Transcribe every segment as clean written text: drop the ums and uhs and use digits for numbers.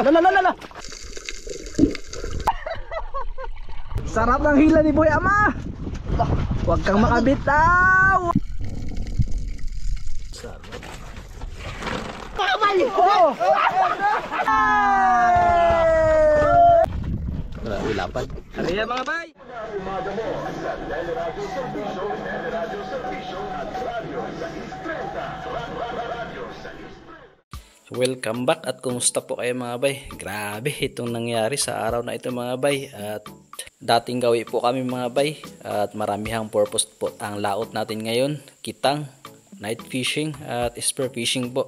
Lala. Sarap ng hila ni Boy Ama. Huwag kang makabitaw. Oh! Lapad. Ariya mga bay. Welcome back at kumusta po kayo mga bay? Grabe itong nangyari sa araw na ito mga bay. At dating gawi po kami mga bay. At maramihang purpose po ang laot natin ngayon. Kitang, night fishing at spear fishing po.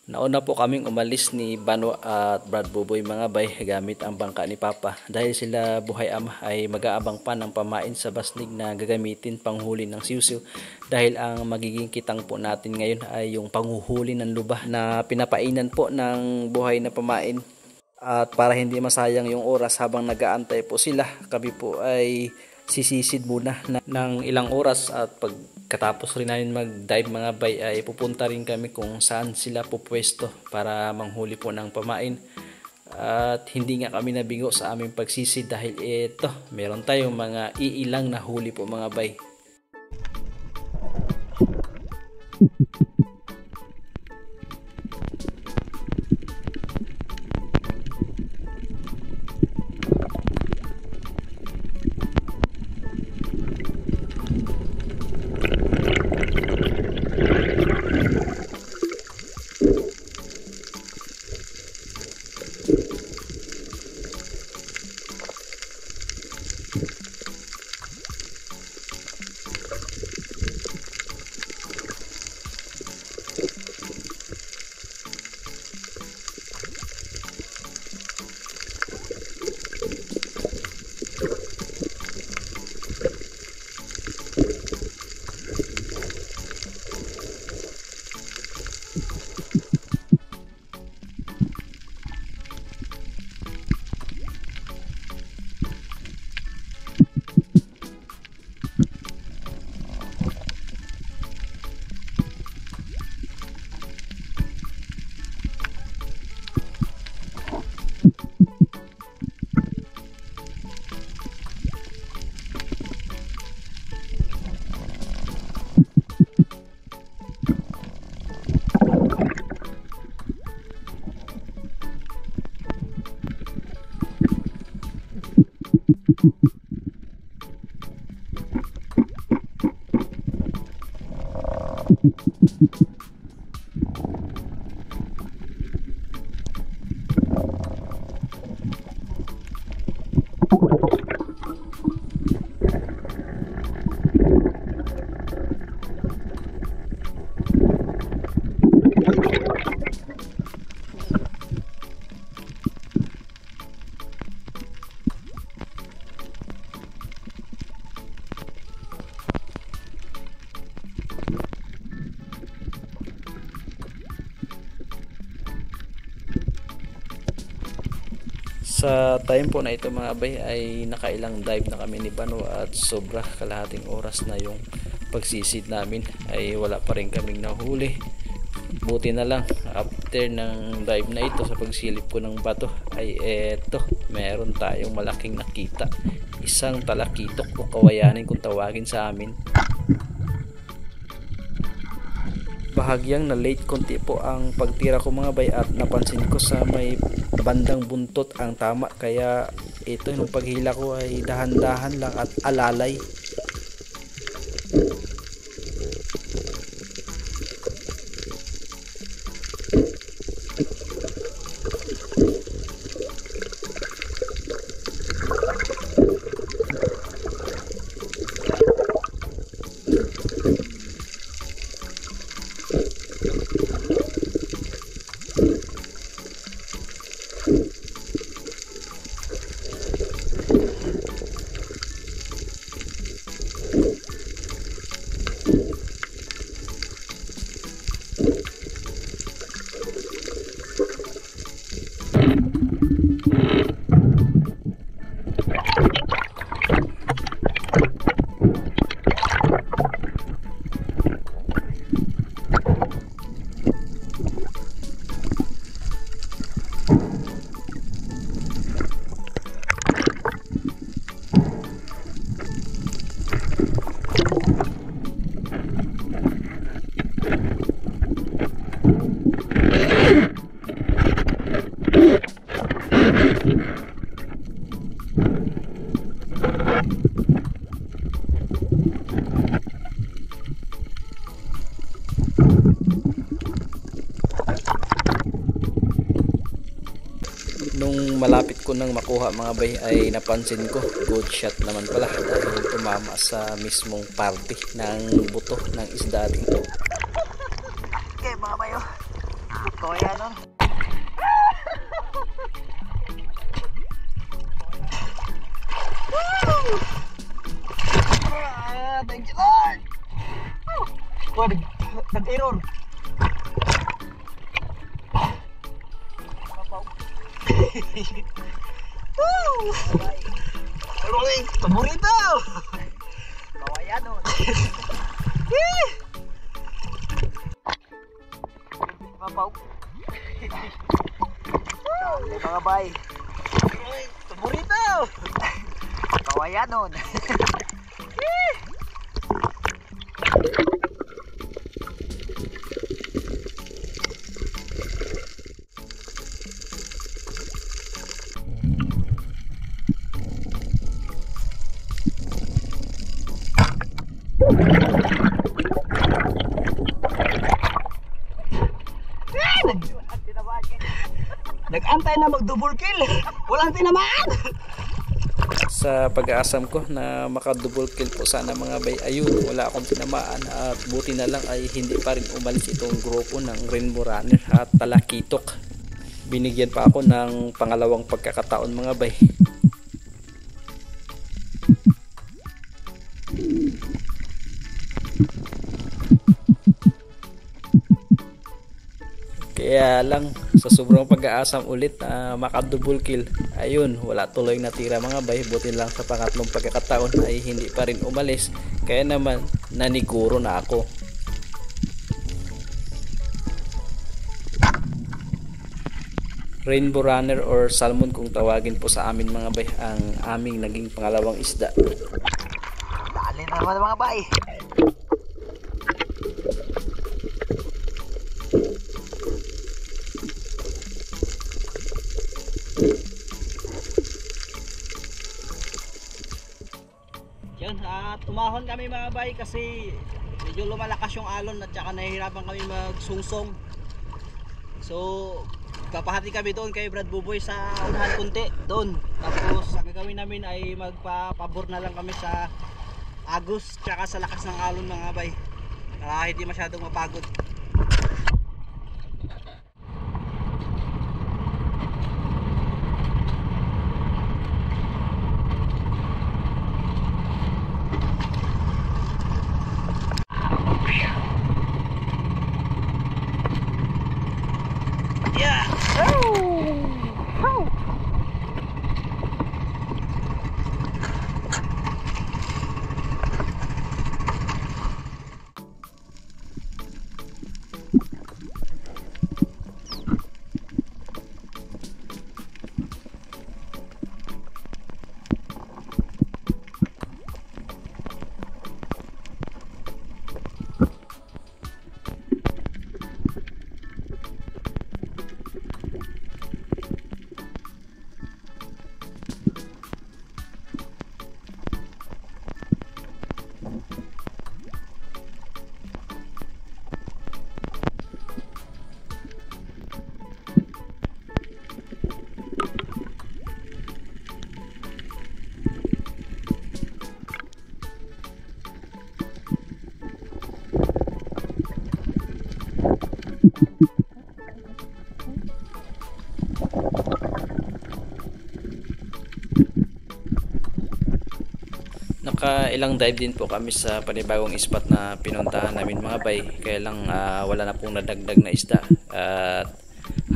Nauna po kaming umalis ni Bano at Brad Buboy mga bay gamit ang bangka ni Papa dahil sila Buhay Ama ay mag-aabang pa ng pamain sa basnig na gagamitin panghuli ng siwsiw dahil ang magiging kitang po natin ngayon ay yung panghuhuli ng lubah na pinapainan po ng buhay na pamain. At para hindi masayang yung oras habang nag-aantay po sila, kami po ay sisisid muna ng ilang oras at pagkatapos rin namin mag-dive mga bay ay pupunta rin kami kung saan sila pupwesto para manghuli po ng pamain. At hindi nga kami nabigo sa aming pagsisid dahil ito, meron tayong mga iilang na huli po mga bay. Sa time po na ito mga bay ay nakailang dive na kami ni Bano at sobra kalahating oras na yung pagsisid namin ay wala pa rin kaming nahuli. Buti na lang after ng dive na ito sa pagsilip ko ng bato ay eto, meron tayong malaking nakita, isang talakitok o kawayanin kung tawagin sa amin. Bahagyang na late konti po ang pagtira ko mga bay at napansin ko sa may bandang buntot ang tama, kaya ito nung paghila ko ay dahan-dahan lang at alalay. Nung malapit ko nang makuha mga bay ay napansin ko good shot naman pala dahil tumama sa mismong parte ng buto ng isda dito. Okay mga bayo. Kuya no. Thank you Lord. Wah, nag-error. Rolling, paborito. Kawayan no. Papaw. Mga bay. Paborito. Kawayan nun. Nag-antay na mag-double kill. Walang tinamaan. Sa pag-aasam ko na maka-double kill po sana mga bay, ayun, wala akong tinamaan at buti na lang ay hindi pa rin umalis itong grupo ng Rainbow Runner at Talakitok. Binigyan pa ako ng pangalawang pagkakataon mga bay. Kaya lang sa sobrang pag-aasam ulit na maka-double kill, ayun, wala tuloy natira mga bay. Buti lang sa pangatlong pagkakataon ay hindi pa rin umalis, kaya naman naniguro na ako. Rainbow Runner or Salmon kung tawagin po sa amin mga bay ang aming naging pangalawang isda. Dali na naman mga bay. Yan, tumahon kami mga bay kasi medyo lumalakas yung alon at saka nahihirapan kami magsungsong. So papahati kami doon kay Brad Buboy sa unahan kunti doon. Tapos ang gagawin namin ay magpapabor na lang kami sa agos tsaka sa lakas ng alon mga bay para hindi masyadong mapagod. Nakailang dive din po kami sa panibagong spot na pinuntahan namin mga bay, kaya lang wala na pong nadagdag na isda at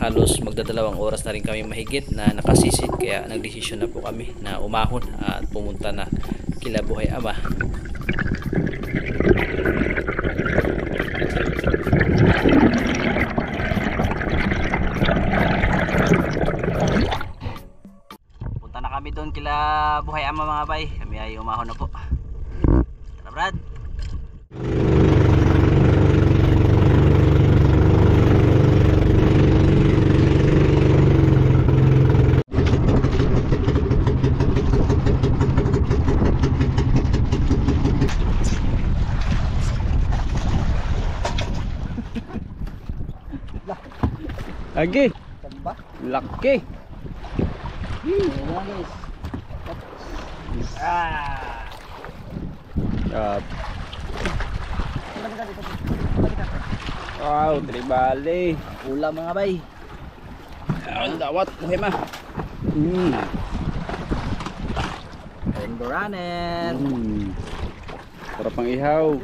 halos magdadalawang oras na rin kami mahigit na nakasisid, kaya nagdesisyon na po kami na umahon at pumunta na kila Buhay Ama. Punta na kami doon kila Buhay Ama mga bay. Kami ay umahon na po. Tara Brad. Lagi. Laki. Wow, tribali. Ulam mga bay. Ang dawat, muhima. Baranen. Sarap ang ihaw.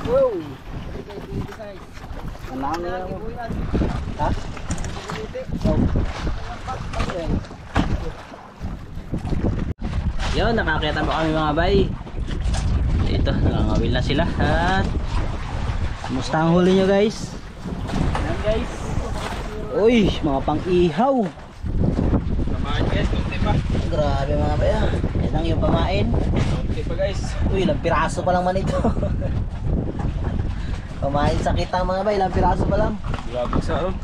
Wow. Kanang nila mo. Ha? Yun, nakakita mo kami mga bay. Ito, nakangawil na sila. At kumusta ang huli nyo guys? Ayan guys. Uy, mga pang-ihaw. Samahan guys, kunti pa. Grabe mga bay ah. Yan ang yung pamain. Kunti pa guys. Uy, ilang piraso pa lang man ito. Pamain sa kita mga bay, ilang piraso pa lang. Grabe sa ano.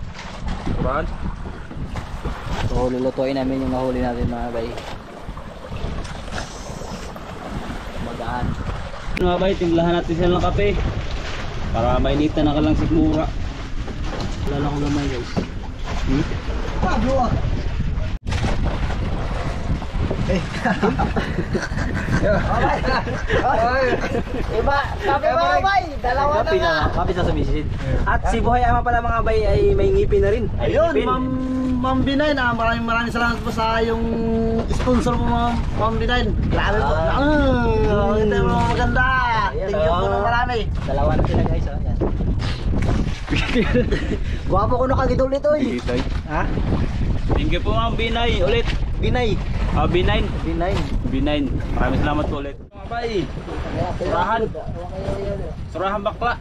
Kuran. So lulutuin namin yung nahuli natin mga bay. Magaan. Mga bay, timplahan natin sila ng kape. Para mainitan na ka lang sikmura. Wala ko gamay guys. Iba, kape mga bay, dalawa na nga. Kape sa sumisid. At si Buhay Ama pala mga bay ay may ngipin na rin. Ayun, Ma'am Binay na maraming salamat po sa yung sponsor mo Ma'am Binay. Grabe po. Ito yung mga maganda. Thank you po ng marami. Dalawa na sila guys. Oh. Yan. Gwapo ko nakagidol nito eh. Ha? Thank you po Ma'am Binay ulit. Binay. Binay. Binay. Binay. Maraming salamat po ulit. Mga bay, surahan. Surahan bakla.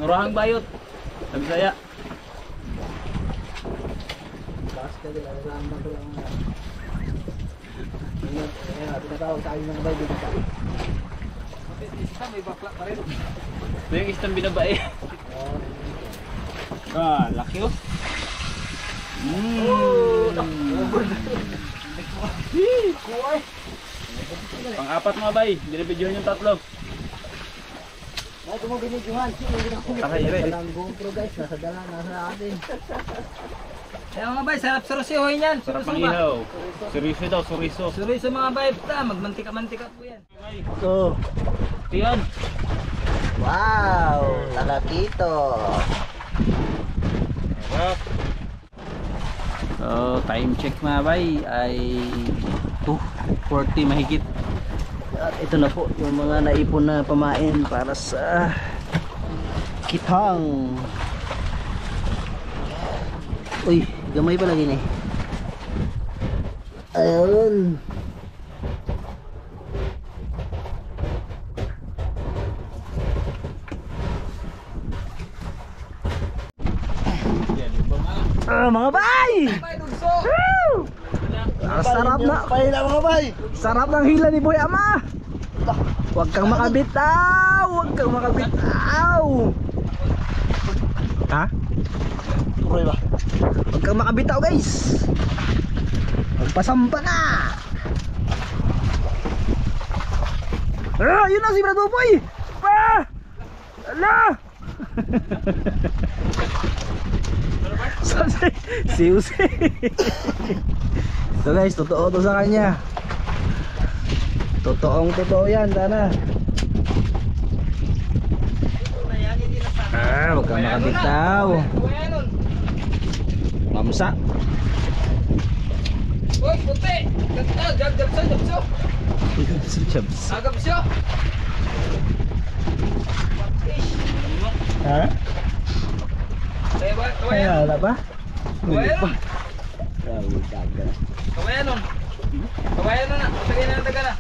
Surahan bayot. Sabi saya. Tinatawag tayo ng bay dito. May bakla pa rin. Ito yung istang binabae. Laki oh. Pang-apat mga bay, binibidyohan yung tatlo. Ay, kung mo binidyohan, Takay, ire. walang GoPro guys, nasa dala, nasa atin. Kaya mga bay, sarap surusihoy niyan. Sarap ang ihaw. Suriso daw, suriso. Surusihoy mga bay, magmantika-mantika po yan. So, Tiyan. wow, talakito. Sarap. So, time check mga bay ay 2:40 mahigit. At ito na po yung mga naipon na pamain para sa kitang. Uy, gamay pa lagi ni. Ayun. Mga bay! Woo! Sarap na. Mga bay. Sarap ng hila ni Boy Ama. Huwag kang makabitaw. Huwag kang makabitaw. Ha? Tuloy ba? Huwag kang makabitaw guys. Magpasampa na. Yun na si Brad Boy. Ala. Siusi. So guys, totoo to sa kanya. Totoo yan, sana. Huwag kang makabitaw. Mamsa. Uy, puti! Jabso! Jabs. Agap siya! Ha? Kaya wala ba? Kawayan na! Tagay na taga na!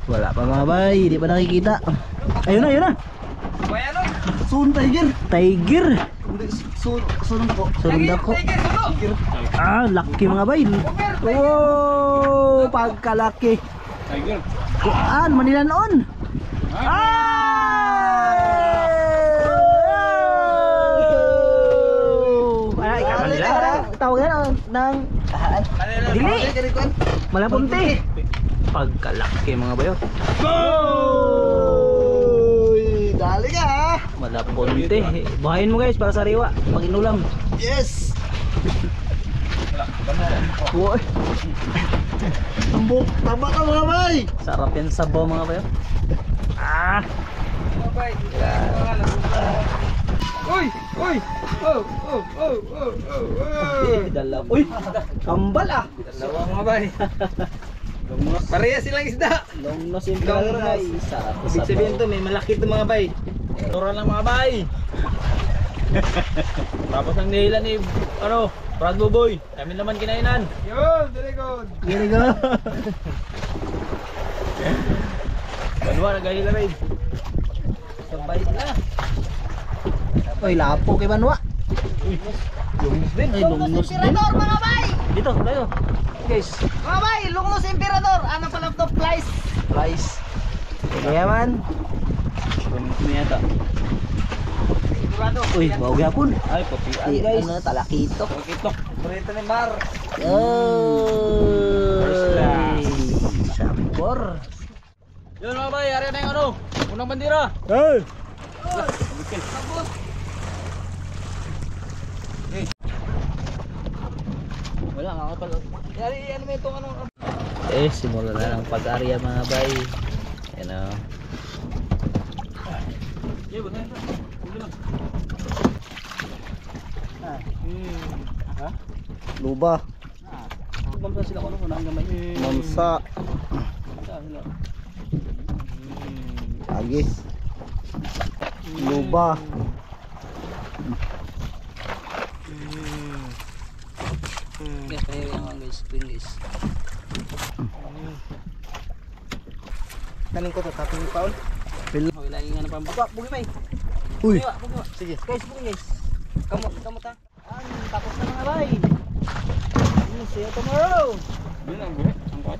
Wala pa mga bay, hindi pa nakikita. Ayun na. Kawayan nun! Sun tiger. Tiger. Sunod ako. Sunod ako. Laki mga bay. Oh, pagkalaki. Tiger. Kuan, Manila noon. Tawag yan ng dili. Malapunti. Pagkalaki mga bayo. Go! Dali ka ha. Malaponte. Buhayin mo guys para sariwa. Pag inulam. Yes. Uy. Tumbok. Tama ka mga bay. Sarap yan sa sabaw mga bayo. Ah. Uy! Uy! Oh! Oh! Oh! Oh! Oh! Oh! Dalawa. Uy! Kambal ah. Dalawa mga bay. Pareha silang isda. Long nose yung brother Long guys. nose. Sarap sa Ibig sabihin sabaw. to, may malaki to mga bay. Tura lang mga bay. Tapos ang nihila ni Brad Boy. Kami naman kinainan. Yun! Very good! Very good. Banwa nagahila rin. Sabay na. Uy, lapo kay Banwa. Lungnos din. Ay, lungnos din. Emperador mga bay. Dito, tayo. Guys. Mga bay, Lungnos Emperador. Ano pala to? Flies. Rice. Kaya man. Lungnos niya yata. Sigurado. Uy, bawag yapon. Ay, puti. Ay, guys. Ano, talakitok. Kitok. Burrito ni Mar. First class. Sabor. Yun mga bay, ari na yung ano. Unang bandira. Hey! Wala nga kapal. Yari, ano may itong ano? Simula na ng pag-arya mga bay. Yan o. Luba. Mamsa sila ko ano, unang gamay. Mamsa. Lagi. Luba. Guys, kaya yung mga guys, queen guys. Kanin ko to, tapos yung paon. Okay, lagi nga na pang baba. Bugi may. Uy. Bugi ba? Sige. Guys, bugi guys. Kamot ta. Tapos na mga bay. See you tomorrow. Yun ang buhay. Ang buhay.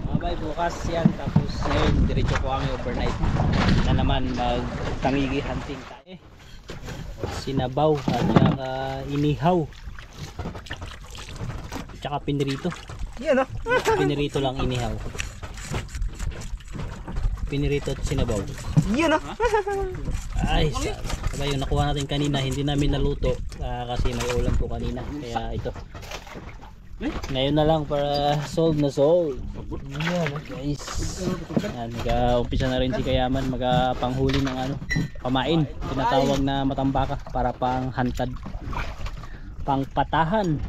Mga bay, bukas yan. Tapos ngayon, diretso po kami overnight. Na naman, mag-tangigi hunting tayo. Sinabaw at saka inihaw. Tsaka pinirito. Yan o. Pinirito lang inihaw. Pinirito at sinabaw. Yan o. Ay, sabay yung nakuha natin kanina, hindi namin naluto kasi may ulam po kanina. Kaya ito. Ngayon na lang para solve na solve. Yan guys. Yan, mag-umpisa na rin si Kayaman mag-panghuli ng ano, pamain. Tinatawag na matambaka para pang hantad. Pang patahan.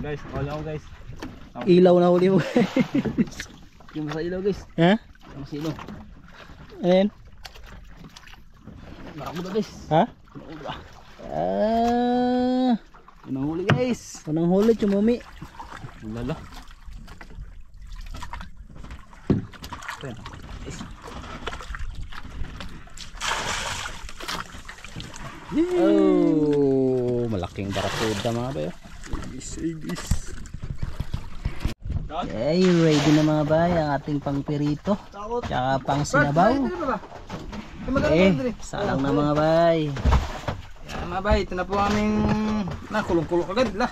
Guys, wala ako guys. Ilaw na huli mo. Yung sa ilaw guys. Ha? Yung sa ilaw. Ano yan? Nakamuda guys. Ha? Yun ang huli guys. Unang huli, chumumi. Lala. Oh, malaking barakuda mga bayo. Okay, ready na mga bay ang ating pangpirito. Tsaka pang sinabaw. Salang na mga bay. Yan mga bay, ito na po aming kulong-kulong agad lah.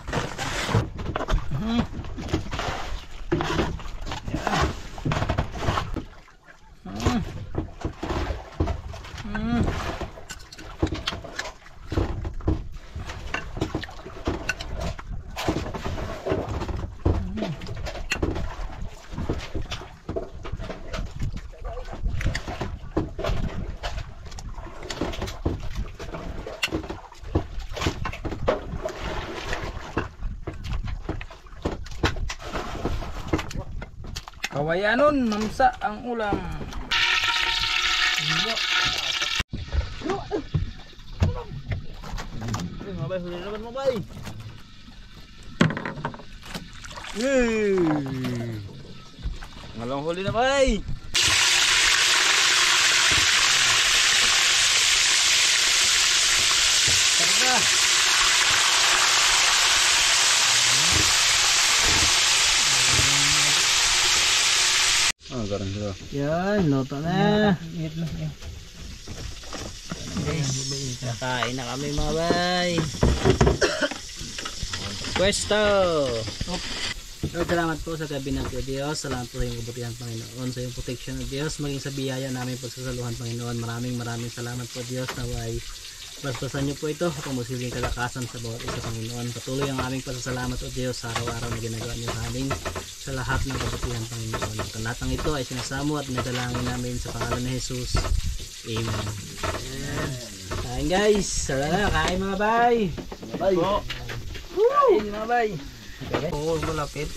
Kawayanon, mamsa ang ulam. Mabay, huli naman mabay. Ngalang huli na bay. Garang sila. Yan, luto na. Nakain na kami mga bay. Pwesto. Lord, salamat po sa gabi ng Diyos. Salamat po sa iyong kabutihan, Panginoon, sa iyong protection ng Diyos, maging sa biyaya namin pagsasaluhan, Panginoon. Maraming salamat po, Diyos, na way basbasan niyo po ito, pumusiling kalakasan sa bawat isa, Panginoon. Patuloy ang aming pasasalamat, O Diyos, sa araw-araw na ginagawa niyo sa amin, sa lahat ng kabutihan, Panginoon. At ang lahat ng ito ay sinasamo at nadalangin namin sa pangalan ni Jesus. Amen. Kain guys, tara na, kain mga bay. Bay. Kain mga bay. Oo, malapit.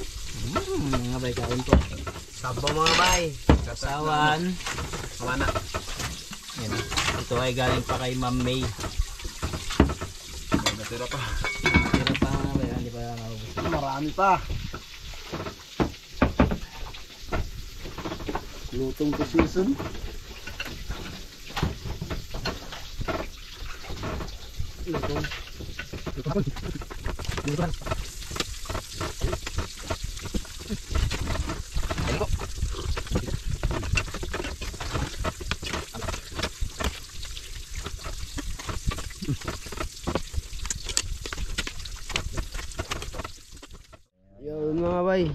Mga bay, kain po. Sabaw mga bay. Kasawan. Kawana. Yan. Ito ay galing pa kay Ma'am May. Natira pa. Tira pa mga bay, hindi pa maubos. Marami pa. Lutong to season. Lutong. Yun mga bay,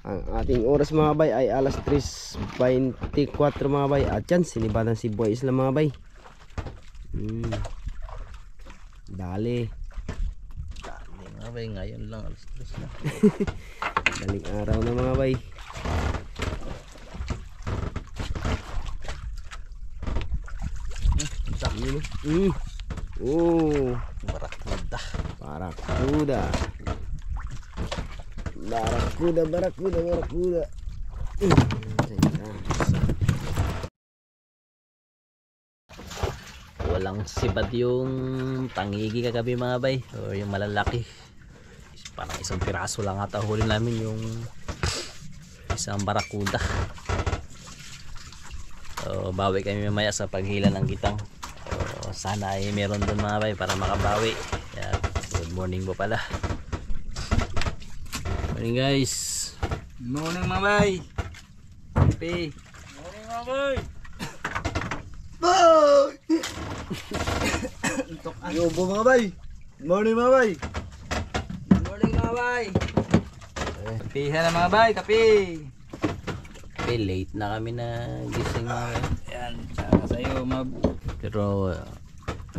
ang ating oras mga bay ay alas 3:24 mga bay. At yan, sinibatan si Boy Isla mga bay. Dali. Mga bay, ngayon lang alas 3 na. Daling araw na mga bay. Oh, Barakuda. barakuda. Barakuda. Walang sibad yung tangigi kagabi mga bay, o yung malalaki. Parang isang piraso lang ata huli namin, yung isang barakuda. So, bawi kami mamaya sa paghila ng gitang. So, sana ay meron doon mga bay para makabawi. Kaya, good morning po pala. Morning guys. Morning mga bay. Happy. Morning mga bay. Yobo mga bay. Morning mga bay. Morning mga bay. Kapihan na mga bay, kapi. Okay, late na kami na gising mga bay. Yan, sana sa'yo Pero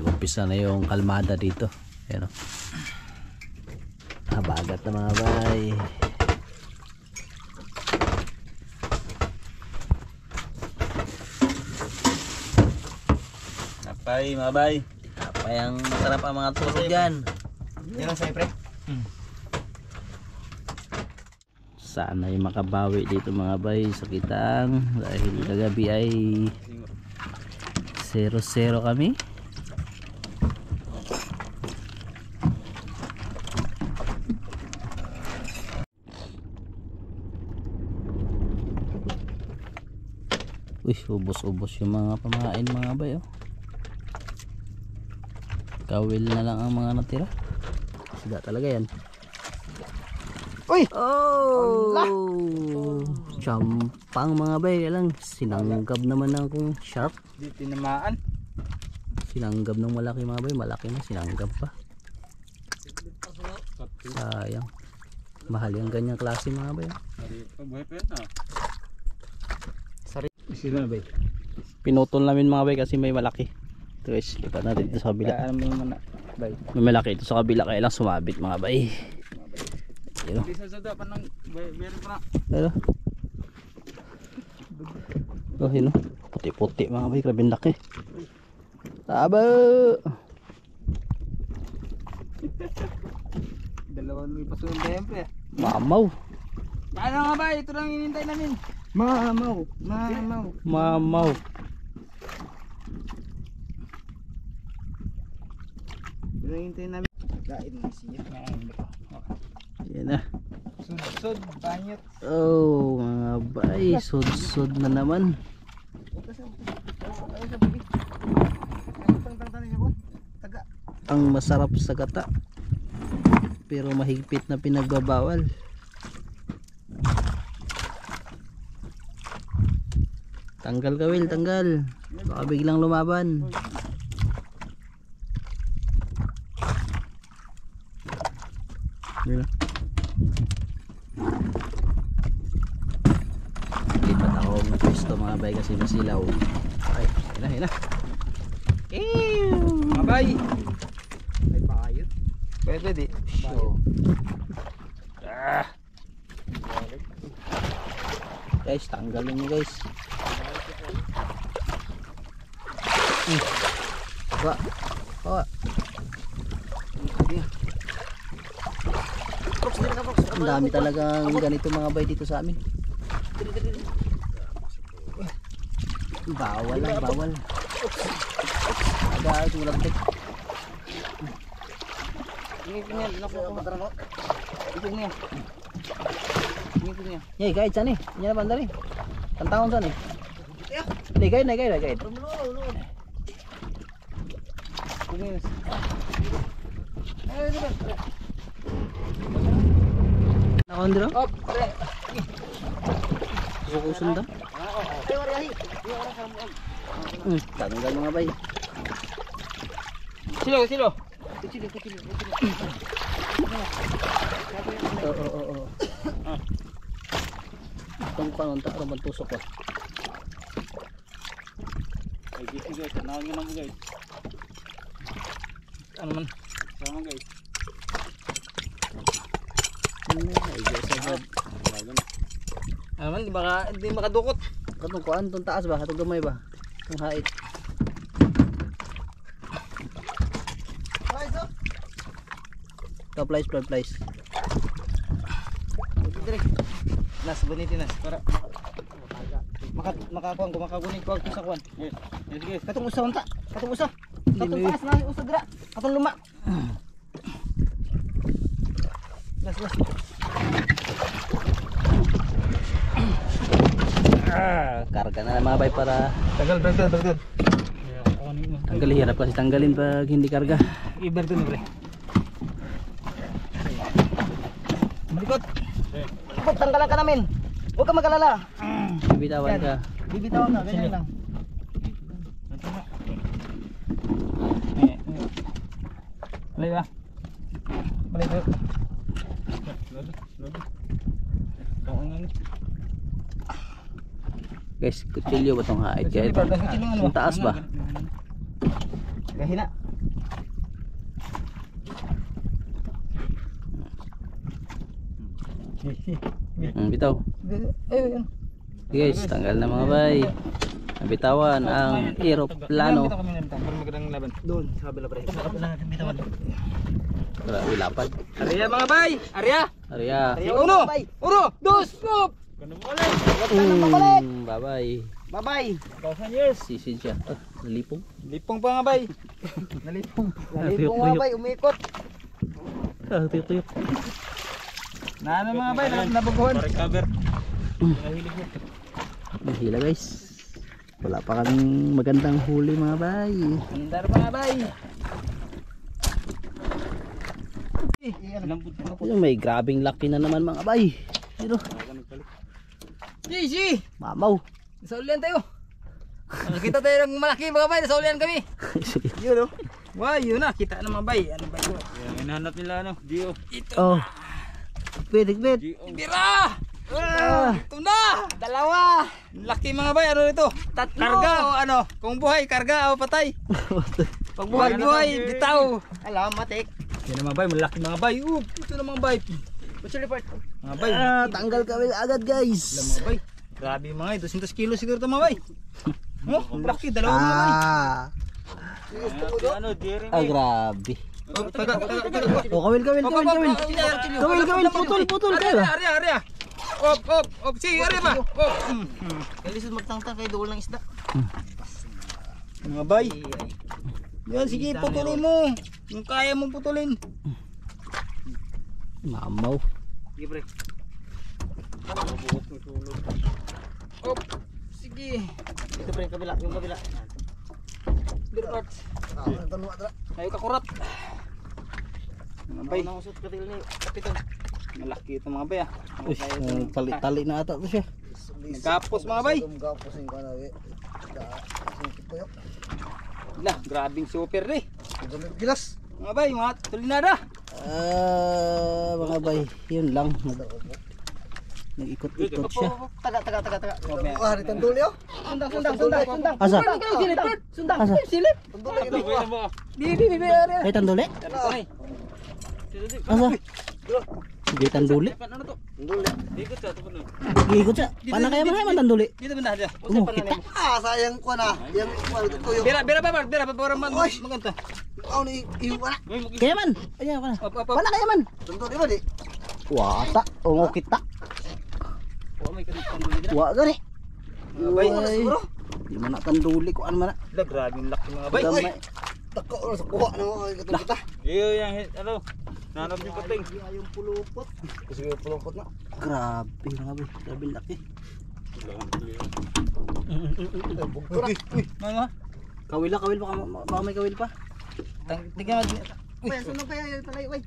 umpisa na yung kalmada dito. Ayan o. Habagat na mga bay. Napay mga bay. Tapay ang masarap ang mga tulog dyan. Yan ang sa'yo pre. Sana ay makabawi dito mga bay sa kitang. Dahil kagabi ay 0-0 kami. Uy, ubos-ubos yung mga pamain mga bay oh. Kawil na lang ang mga natira. Sida talaga yan. Uy! Oh! Champang mga bay lang. Sinanggab naman akong sharp. Di tinamaan. Sinanggab ng malaki mga bay. Malaki na sinanggab pa. Sayang. Mahal yung ganyang klase mga bay. Sino na bay? Pinutol namin mga bay kasi may malaki. Ito guys, lipat natin ito sa kabila. Alam mo yung mana bay. May malaki ito sa kabila kaya lang sumabit mga bay. Ayun. Di sa sada pa nang meron pa na. Ayun. Oh, yun oh. Puti-puti mga bay, grabe laki. Taba! Dalawang may pasunod na yan pre. Mamaw. Ano nga bay? Ito lang hinintay namin. Mamaw. Mamaw. Ito lang hinintay namin. Kain na siya. Yan na. Sud, banyot. Oh, mga bay, sud-sud na naman. Ang masarap sa gata. Pero mahigpit na pinagbabawal. Tanggal ka Will, tanggal. Baka biglang lumaban. Yun na. Lipat ako ng pwesto mga bay kasi masilaw. Ay, hina. Mga bay. Ay, bayot. Pwede. So, guys, tanggalin nyo guys. Bawa. Ang dami talagang ganito mga bay dito sa amin. Bawal lang, bawal. Agad, walang tek. Yay, guys, saan eh? Yan na bandari. Tantangon saan eh? Ligay. Nakondro? Oh, pare. Kukusun daw? Tanggal mga bay. Silo. Oo. Itong kanon ta ron tusok ko. Ay, guys, tanawan nga naman guys. Ano man? Sama guys. Ay, guys, agad. Ano man, di makadukot. Katong kuan tong taas ba? Katong gamay ba? Tong hait. Plies. Nas, bunitin nas. Para makakuan ko, makagunin ko sa kuan. Yes, guys. Katong usa unta. Katong usa. Katong taas na usa dira. Katong luma. Nas. Karga na mga bay para Tagal. tanggalin. Hirap kasi tanggalin pag hindi karga. Iberto na, pre. Malikot. Ikot, tanggalan ka namin. Huwag ka mag-alala. Bibitawan ka. Bibitawan na, ganyan lang. Balik ba? Balik. Guys, kutsilyo ba tong hait? Kaya ito. Yung taas ba? Kahina. Bitaw. Ayun. Guys, tanggal na mga bay. Bitawan ang eroplano. Magandang laban. Doon, sa kabila pa rin. Sa kabila natin bitawan. Para ilapad. Arya mga bay! Arya! Arya. Uno! Dos! Stop! Bye-bye. Bye-bye. 1,000 years. Sisid siya. Nalipong. Lipong pa nga bay. Nalipong nga bay, umikot. Tuyok. Na mga bay, nabuguhan. Recover. Mahila guys. Wala pa kaming magandang huli mga bay. Andar pa nga bay. Yung may grabing laki na naman mga bay. Pero Gigi! mamaw. Sa ulian tayo. Nakita tayo ng malaki mga bay, sa ulian kami. Yun o. Wow, yun na, kita na mga bay. Ano ba ito? Hinahanap nila ano, Gio. Oh. Pwede. Bira! Ito na! Dalawa! Laki mga bay, ano ito? Tatlo! Karga o ano? Kung buhay, karga o patay? Pag buhay, bitaw! Alam, matik. Yan na mga bay, malaki mga bay. Ito na mga bay. What's your report? Mga bay. Tanggal kami agad guys. Ilang mga bay. Grabe mga bay, 200 kilo siguro ito mga bay. Oh, laki, dalawa mga bay. Ano, diri Ah, grabe. Oh, taga. Oh, kawil. Putol kayo. Arya. Op. Sige, arya ba? Op. Kailisod magtangtang kay duol ng isda. Mga bay. Yan, sige, putulin mo. Kung kaya mong putulin. Mamaw. Sige, pre. Op. Sige. Ito pre, kabila, yung kabila. Dirot. Ayo kakurat. Mga bay. Nang usot katil ni kapitan. Malaki ito mga bay ah. Tali na ata to siya. Nagkapos mga bay. Lah, grabing super eh. Gilas. Mga bay, mga tulinada. Mga bay, yun lang. Nag-ikot-ikot siya. Taga. Ah, ritan duli oh. Sundang. Asa? Sundang. Asa? Silip. Di. Ay, tanduli? Asa? Di tanduli? Ikot siya. Paano kaya man tanduli? Dito banda dia. Kita. Ah, sayang ko na. Yang tuyo. Bira para maganta. Oh, ni iwan. Kaya man. Ayan, paano? Paano kaya man? Tentu di ba di? Wata. Ungo kita. Wa gani. Bay, Siguro. Di man na tanduli ko ano man na. Dah grabe yung laki mga bay. Gamay. Tako oras kuha na mo katong kita. Iyo yang ano. Nanap yung pating. Ayong pulupot. Kasi yung pulupot na. Grabe mga bay. Grabe laki. Mga. Kawil pa. Baka may kawil pa. Tingnan mo. Uy, sunod kaya yung talay, uy.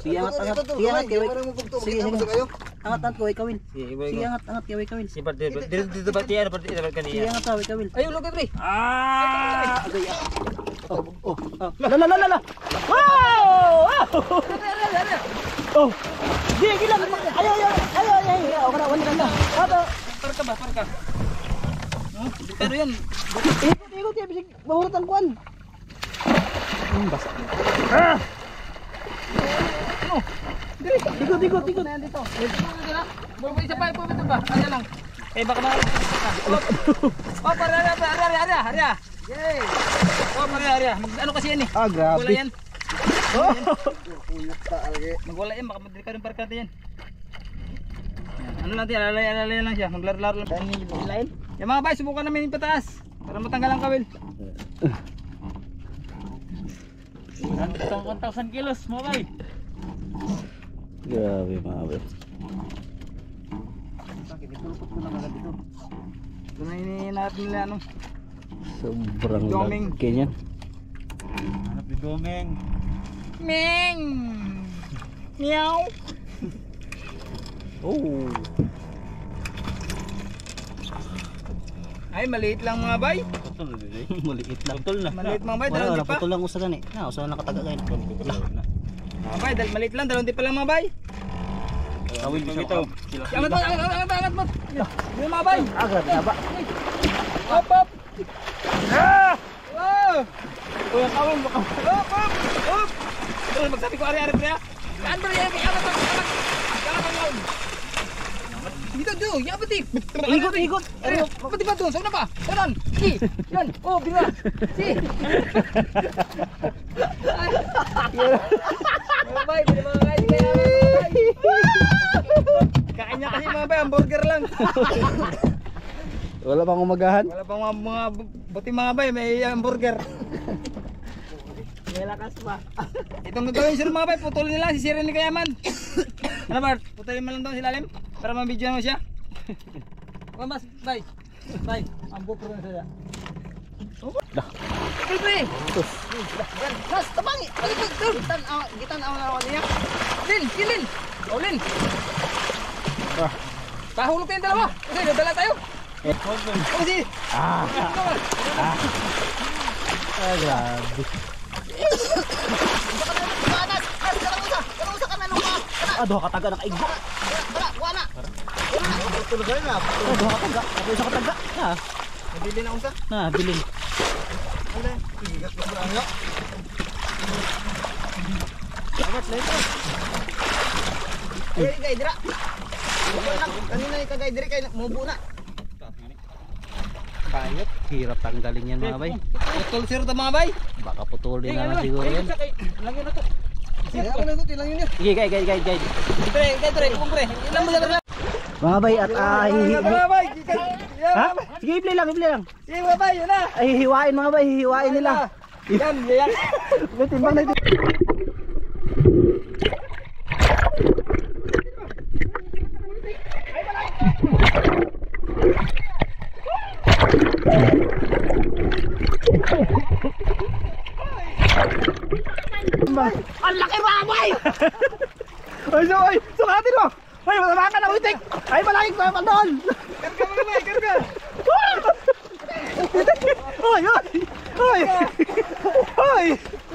Sige, angat. Sige, angat kawil. Sige. Angat kawil kawil. Sige, angat kawil kawil. Si Bart dito ba tiyan Bart dito Sige, kanina. angat kawil kawil. Ayun lugi pre. Agay. Oh. La. Wow! Oh. Sige lang. Ayo. Ako na wala na. Parka. Pero yan. Ikot ya bisig mahuratan kuan. Basta. Ikot. Dito. Bawa isa pa po ba? Ano lang. Baka ma. Oh, para. Yay. Oh, para. Ano kasi yan eh? Ah, grabe. Wala yan. Oh. Magwala yan, baka madali ka rin parka natin yan. Ano natin, alalay lang siya. Maglaro-laro lang. Yung lain. Yung mga bay, subukan namin yung pataas. Para matanggal ang kawil. 1,000 kilos, mga bay. Grabe mga bay. Ito na hinahanap nila ano. Sobrang Doming. laki niyan. Hanap ni Doming. Ming! Meow! Oh. Ay, maliit lang mga bay. Maliit lang. Maliit mga bay, Wala, dalawang di pa. putol lang usa gani. Na, usa nakataga kayo. Mga bay, maliit lang, dalawang di pa lang mga bay. Kawil mo ito. Angat mo. Yung mga bay. Grabe haba. Hop. Wow! Kuya kawil mo ka. Hop. Terus magsabi ko ari-ari pre. Saan ba yan? Angat. Dito, ya pati. Ikot. Pati ba doon? Saan na ba? Saan? Si. Yan. Oh, bila. Si. Mga bay, hindi mga kain kaya. Kain niya kasi mga bay, hamburger lang. Wala pang umagahan. Wala pang mga buti mga bay, may hamburger. May lakas pa. Itong gagawin sir mga bay, putulin nila, sisirin ni Kayaman. Ano Bart? Putulin mo lang daw si Lalim para mabidyoan mo siya. O mas, bay. Bay, ang bukro na siya. Dah. Pre! Mas tabangi. Gitan awan niya. Lin! Lin! Pahulog tayong dalawa. Kasi dadala tayo. Kasi. Grabe. Duha kataga nakaigo. Wala. Duha kataga. Ako isa kataga. Ha. Nabili na unsa. Na, bilin. Dapat leto. Ay, kay dira. Kanina kay dira kay mubo na. Bayot. Hirap tanggalin yan mga bay. Putol sir to mga bay. Baka putulin na lang siguro yan. Lagyan na to. Kaya ako na ito, tilang yun. Sige, guide. Pre, kung pre. Ilang mo na. Mga bay at Mga bay. Ha? Sige, i-play lang. Sige mga bay, yun na. Ay, hihiwain mga bay, hihiwain nila. Yan. Timbang na ito. Ang laki mga bay! Ay, sukatin mo! Ay, masama ka na uitik! Ay, malaki ko pa doon! Karga mga bay, karga. Hoy!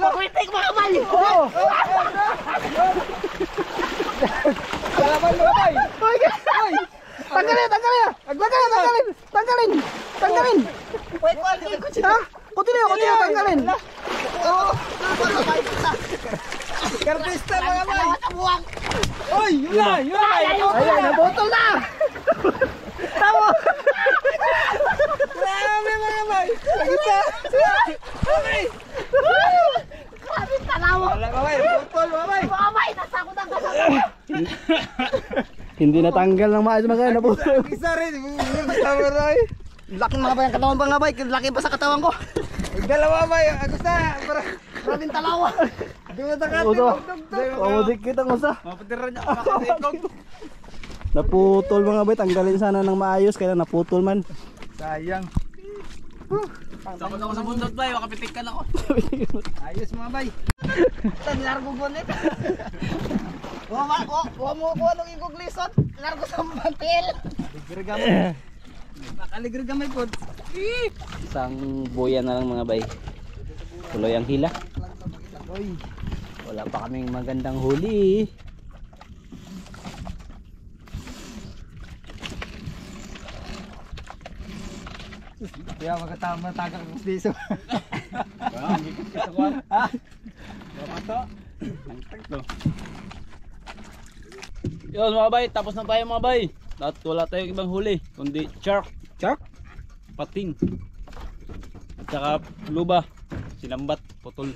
Uitik mga bay! Oo! Tanggalin! Wait, ha? Continue, tanggalin. Oo. Kartista mga bay. Oy, yun na. Ayan, nabotol na. Tama. Grabe mga bay. Agita. Okay. Grabe talawa. Wala mga bay, putol mga bay. Mga bay, nasakot ang kasama. Hindi natanggal ng maayos mga nabutol. Isa rin. Kasama rin. Laki mga bay ang katawan pa nga bay. Laki pa sa katawan ko. Dalawa bay. Agita. Grabing talawa. Pamudik kita ng usa. Mapatiran niya. Makasikog. Naputol mga bay, tanggalin sana ng maayos kaya naputol man. Sayang. Takot ako sa bundot bay. Makapitik ka na ako. Ayos mga bay. Largo bonnet. Kuha mo ko anong iguglisot. Largo sa mantil. Ligrigamay. Nakaligrigamay po. Isang buya na lang mga bay. Tuloy ang hila. Oy. Wala pa kaming magandang huli. Kaya magkatama tagak ng piso. Yun mga bay, tapos na tayo mga bay. At wala tayong ibang huli, kundi shark, pating, at saka luba, sinambat, putol.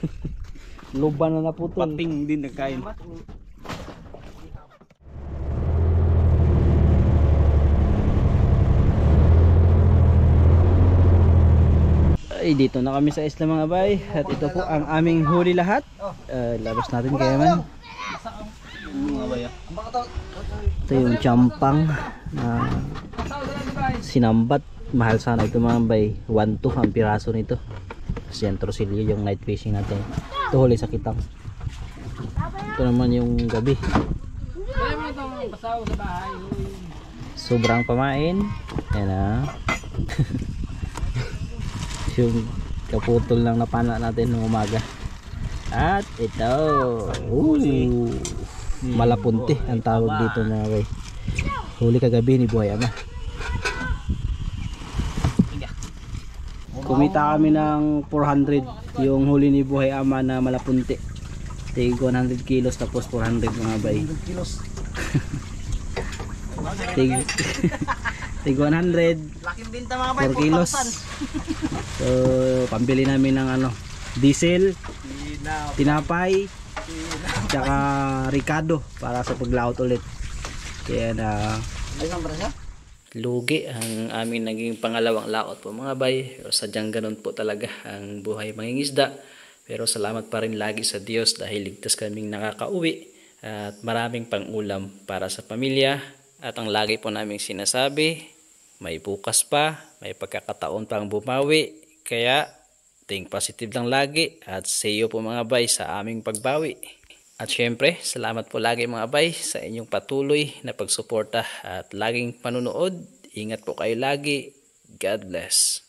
Luba na naputol. Pating din nagkain. Ay, dito na kami sa isla mga bay. At ito po ang aming huli lahat. Labas natin kaya man. Ito yung champang na sinambat. Mahal sana ito mga bay. 1-2 ang piraso nito. Siyentro silyo yung night fishing natin. Ito huli sa kitang. Ito naman yung gabi. Sobrang pamain. Ayan na. Yung kaputol lang na pana natin ng umaga. At ito. Malapunti ang tawag dito mga bay. Huli kagabi ni Buhay Ama. Kumita kami ng 400 yung huli ni Buhay Ama na malapunti. Tig 100 kilos tapos 400 mga bay. 100 kilos. Tig 100. Laking binta mga bay. 4 kilos. So pambili namin ng ano, diesel, tinapay, tsaka Ricardo para sa paglaot ulit. Kaya na lugi ang aming naging pangalawang laot po mga bay. Pero sadyang ganun po talaga ang buhay mangingisda. Pero salamat pa rin lagi sa Diyos dahil ligtas kaming nakakauwi at maraming pang-ulam para sa pamilya. At ang lagi po naming sinasabi, may bukas pa, may pagkakataon pang bumawi. Kaya think positive lang lagi at see you po mga bay sa aming pagbawi. At syempre, salamat po lagi mga bay sa inyong patuloy na pagsuporta at laging panunood. Ingat po kayo lagi. God bless.